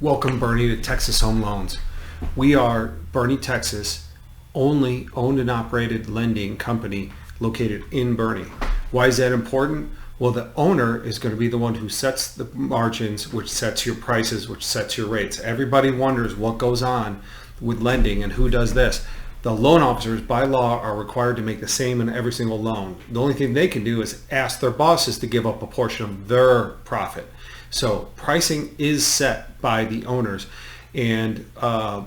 Welcome, Boerne, to Texas Home Loans. We are Boerne, Texas, only owned and operated lending company located in Boerne. Why is that important? Well, the owner is going to be the one who sets the margins, which sets your prices, which sets your rates. Everybody wonders what goes on with lending and who does this. The loan officers by law are required to make the same in every single loan. The only thing they can do is ask their bosses to give up a portion of their profit. So pricing is set by the owners. And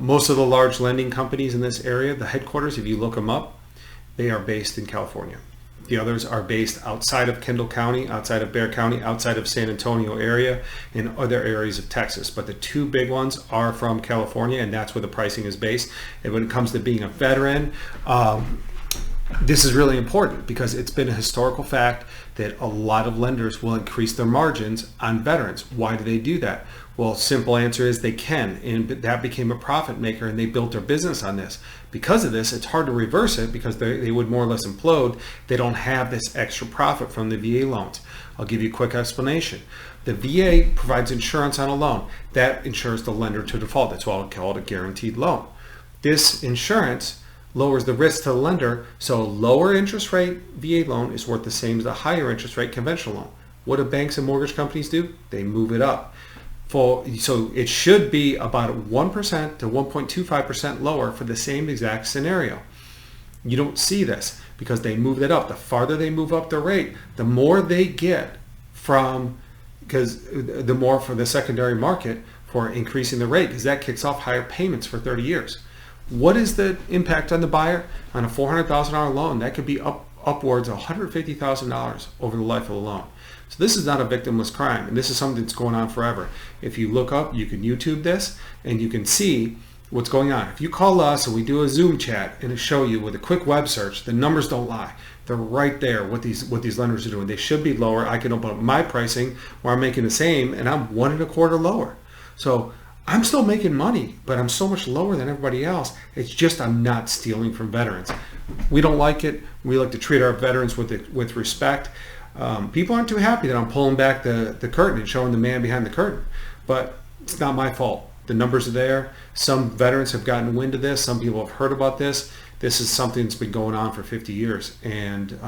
most of the large lending companies in this area, the headquarters, if you look them up, they are based in California. The others are based outside of Kendall County, outside of Bexar County, outside of San Antonio area, and other areas of Texas. But the two big ones are from California, and that's where the pricing is based. And when it comes to being a veteran, this is really important because it's been a historical fact that a lot of lenders will increase their margins on veterans. Why do they do that? Well, simple answer is they can, and that became a profit maker, and they built their business on this. Because of this, it's hard to reverse it because they would more or less implode. They don't have this extra profit from the VA loans. I'll give you a quick explanation. The VA provides insurance on a loan. That insures the lender to default. That's why I call it a guaranteed loan. This insurance lowers the risk to the lender, so a lower interest rate VA loan is worth the same as a higher interest rate conventional loan. What do banks and mortgage companies do? They move it up. So it should be about 1% to 1.25% lower for the same exact scenario. You don't see this because they move it up. The farther they move up the rate, the more they get because the more for the secondary market for increasing the rate, because that kicks off higher payments for 30 years. What is the impact on the buyer? On a $400,000 loan, that could be upwards of $150,000 over the life of the loan. So this is not a victimless crime, and this is something that's going on forever. If you look up, you can YouTube this, and you can see what's going on. If you call us and we do a Zoom chat and it show you with a quick web search, the numbers don't lie. They're right there, what these lenders are doing. They should be lower. I can open up my pricing where I'm making the same, and I'm 1 1/4 lower. So I'm still making money, but I'm so much lower than everybody else. It's just I'm not stealing from veterans. We don't like it. We like to treat our veterans with respect. People aren't too happy that I'm pulling back the curtain and showing the man behind the curtain, but it's not my fault. The numbers are there. Some veterans have gotten wind of this. Some people have heard about this. This is something that's been going on for 50 years, and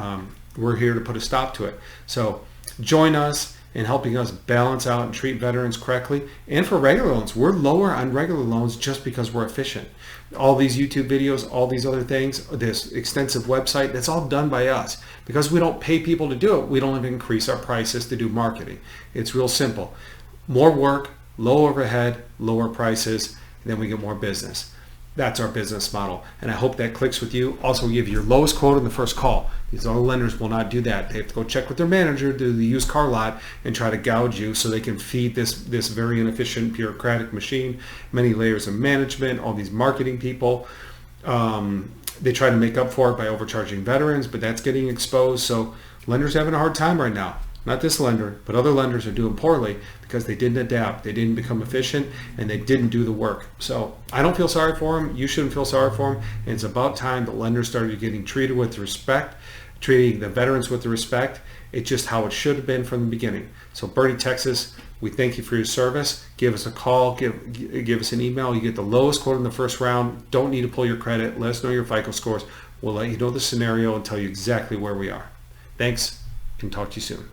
we're here to put a stop to it. So join us in helping us balance out and treat veterans correctly. And for regular loans, we're lower on regular loans just because we're efficient. All these YouTube videos, all these other things, this extensive website, that's all done by us. Because we don't pay people to do it, we don't even increase our prices to do marketing. It's real simple. More work, low overhead, lower prices, and then we get more business. That's our business model, and I hope that clicks with you. Also, we give you your lowest quote on the first call. These other lenders will not do that. They have to go check with their manager to the used car lot and try to gouge you so they can feed this very inefficient bureaucratic machine, many layers of management, all these marketing people. They try to make up for it by overcharging veterans, but that's getting exposed. So lenders are having a hard time right now. Not this lender, but other lenders are doing poorly because they didn't adapt, they didn't become efficient, and they didn't do the work. So I don't feel sorry for them. You shouldn't feel sorry for them. And it's about time that lenders started getting treated with respect, treating the veterans with the respect. It's just how it should have been from the beginning. So Boerne, Texas, we thank you for your service. Give us a call, give us an email. You get the lowest quote in the first round. Don't need to pull your credit. Let us know your FICO scores. We'll let you know the scenario and tell you exactly where we are. Thanks, and talk to you soon.